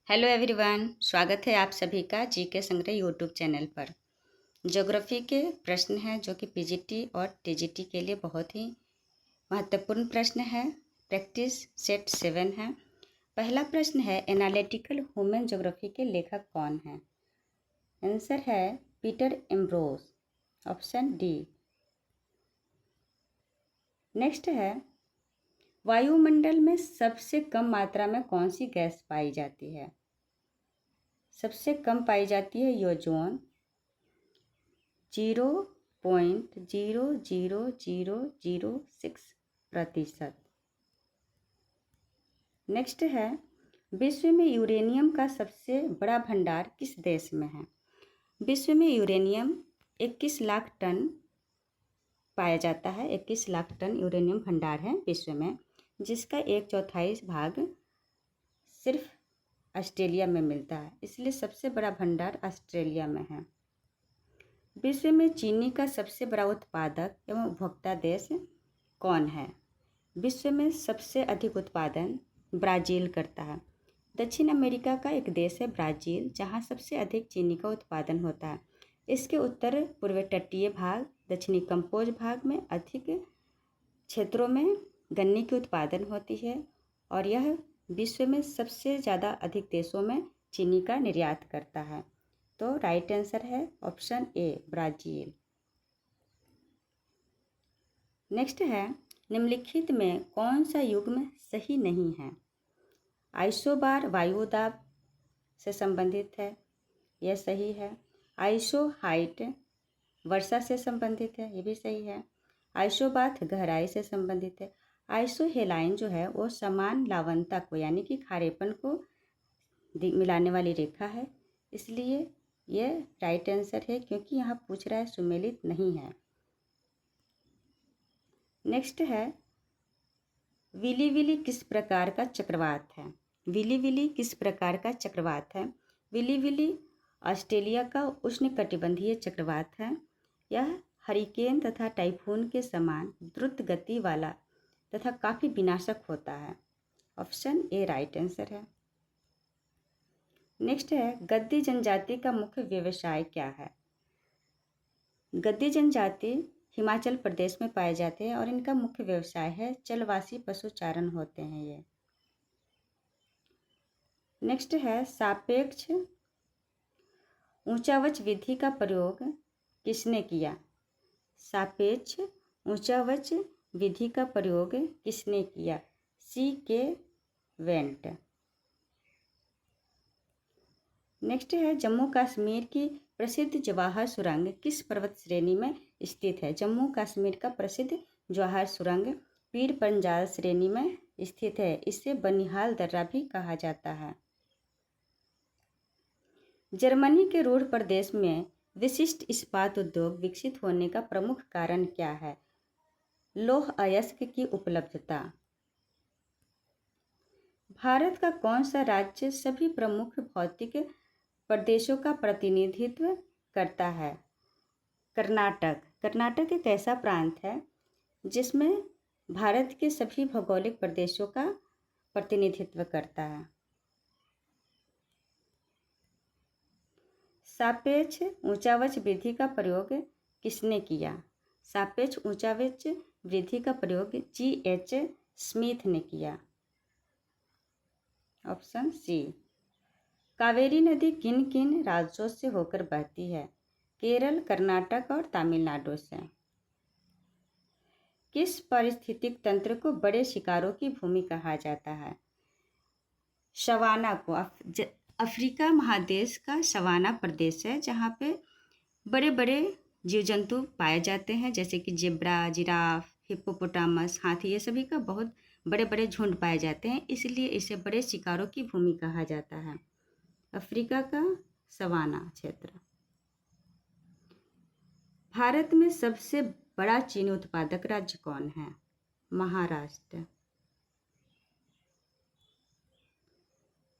Hello everyone, स्वागत है आप सभी का जीके संग्रह यूट्यूब चैनल पर। ज्योग्राफी के प्रश्न हैं जो कि पीजीटी और टीजीटी के लिए बहुत ही महत्वपूर्ण प्रश्न है। प्रैक्टिस सेट 7 है। पहला प्रश्न है, एनालिटिकल ह्यूमन ज्योग्राफी के लेखक कौन हैं? आंसर है Peter Ambrose, option D. Next है, वायुमंडल में सबसे कम मात्रा में कौन सी गैस पाई जाती है? सबसे कम पाई जाती है ओजोन, 0.00006%। नेक्स्ट है, विश्व में यूरेनियम का सबसे बड़ा भंडार किस देश में है? विश्व में यूरेनियम 21 लाख टन पाया जाता है। 21 लाख टन यूरेनियम भंडार है विश्व में, जिसका 1/4 भाग सिर्फ ऑस्ट्रेलिया में मिलता है, इसलिए सबसे बड़ा भंडार ऑस्ट्रेलिया में है। विश्व में चीनी का सबसे बड़ा उत्पादक एवं उपभोक्ता देश कौन है? विश्व में सबसे अधिक उत्पादन ब्राज़ील करता है। दक्षिण अमेरिका का एक देश है ब्राज़ील, जहां सबसे अधिक चीनी का उत्पादन होता है। इसके उत्तर पूर्व तटीय भाग, दक्षिणी कंपोज भाग में अधिक क्षेत्रों में गन्ने की उत्पादन होती है और यह विश्व में सबसे ज़्यादा अधिक देशों में चीनी का निर्यात करता है। तो राइट आंसर है ऑप्शन ए, ब्राज़ील। नेक्स्ट है, निम्नलिखित में कौन सा युग्म सही नहीं है? आइसोबार वायुदाब से संबंधित है, यह सही है। आइसो हाइट वर्षा से संबंधित है, ये भी सही है। आइसोबाथ गहराई से संबंधित है। आइसो हेलाइन जो है वो समान लवणता को यानी कि खारेपन को मिलाने वाली रेखा है, इसलिए यह राइट आंसर है, क्योंकि यहाँ पूछ रहा है सुमेलित नहीं है। नेक्स्ट है, विली विली किस प्रकार का चक्रवात है? विली विली किस प्रकार का चक्रवात है? विली विली ऑस्ट्रेलिया का उष्णकटिबंधीय चक्रवात है। यह हरिकेन तथा टाइफून के समान द्रुत गति वाला तथा काफ़ी विनाशक होता है। ऑप्शन ए राइट आंसर है। नेक्स्ट है, गद्दी जनजाति का मुख्य व्यवसाय क्या है? गद्दी जनजाति हिमाचल प्रदेश में पाए जाते हैं और इनका मुख्य व्यवसाय है जलवासी पशुचारण होते हैं ये। नेक्स्ट है, सापेक्ष ऊंचावच विधि का प्रयोग किसने किया? सापेक्ष ऊंचावच विधि का प्रयोग किसने किया? C.K. वेंट। नेक्स्ट है, जम्मू कश्मीर की प्रसिद्ध जवाहर सुरंग किस पर्वत श्रेणी में स्थित है? जम्मू कश्मीर का प्रसिद्ध जवाहर सुरंग पीर पंजाल श्रेणी में स्थित है। इसे बनिहाल दर्रा भी कहा जाता है। जर्मनी के रूhr प्रदेश में विशिष्ट इस्पात उद्योग विकसित होने का प्रमुख कारण क्या है? लौह अयस्क की उपलब्धता। भारत का कौन सा राज्य सभी प्रमुख भौतिक प्रदेशों का प्रतिनिधित्व करता है? कर्नाटक। कर्नाटक एक ऐसा प्रांत है जिसमें भारत के सभी भौगोलिक प्रदेशों का प्रतिनिधित्व करता है। सापेक्ष ऊंचावच विधि का प्रयोग किसने किया? सापेक्ष ऊंचावच विधि का प्रयोग G.H. स्मिथ ने किया। Option C. कावेरी नदी किन किन राज्यों से होकर बहती है? केरल, कर्नाटक और तमिलनाडु से। किस पारिस्थितिक तंत्र को बड़े शिकारों की भूमि कहा जाता है? सवाना को। अफ्रीका महादेश का सवाना प्रदेश है, जहाँ पे बड़े बड़े जीव जंतु पाए जाते हैं, जैसे कि जेब्रा, जिराफ, हिप्पोपोटामस, हाथी, ये सभी का बहुत बड़े बड़े झुंड पाए जाते हैं, इसलिए इसे बड़े शिकारों की भूमि कहा जाता है। अफ्रीका का सवाना क्षेत्र। भारत में सबसे बड़ा चीनी उत्पादक राज्य कौन है? महाराष्ट्र।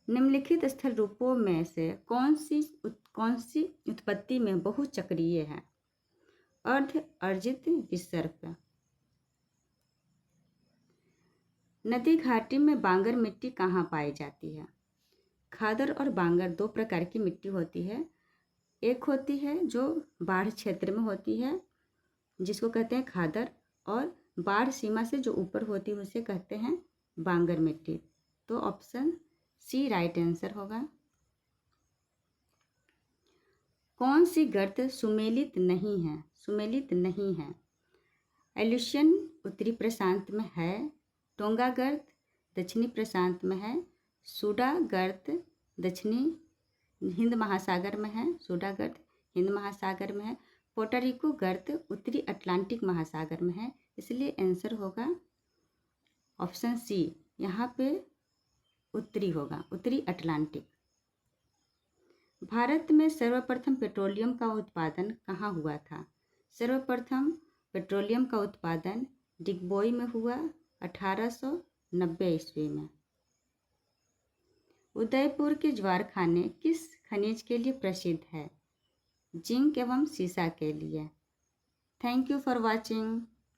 निम्नलिखित स्थल रूपों में से कौन सी उत्पत्ति में बहुचक्रीय है? अर्ध अर्जित विसर्ग। नदी घाटी में बांगर मिट्टी कहाँ पाई जाती है? खादर और बांगर दो प्रकार की मिट्टी होती है। एक होती है जो बाढ़ क्षेत्र में होती है जिसको कहते हैं खादर, और बाढ़ सीमा से जो ऊपर होती है उसे कहते हैं बांगर मिट्टी। तो ऑप्शन सी राइट आंसर होगा। कौन सी गर्त सुमेलित नहीं है? सुमेलित नहीं है। एल्यूशियन उत्तरी प्रशांत में है, टोंगा गर्त दक्षिणी प्रशांत में है, सूडा गर्त दक्षिणी हिंद महासागर में है, सूडा गर्त हिंद महासागर में है, पोर्टोरिको गर्त उत्तरी अटलांटिक महासागर में है। इसलिए आंसर होगा ऑप्शन सी, यहाँ पे उत्तरी होगा, उत्तरी अटलांटिक। भारत में सर्वप्रथम पेट्रोलियम का उत्पादन कहाँ हुआ था? सर्वप्रथम पेट्रोलियम का उत्पादन डिगबोई में हुआ 1890 ईस्वी में। उदयपुर के ज्वार खाने किस खनिज के लिए प्रसिद्ध है? जिंक एवं सीसा के लिए। Thank you for watching.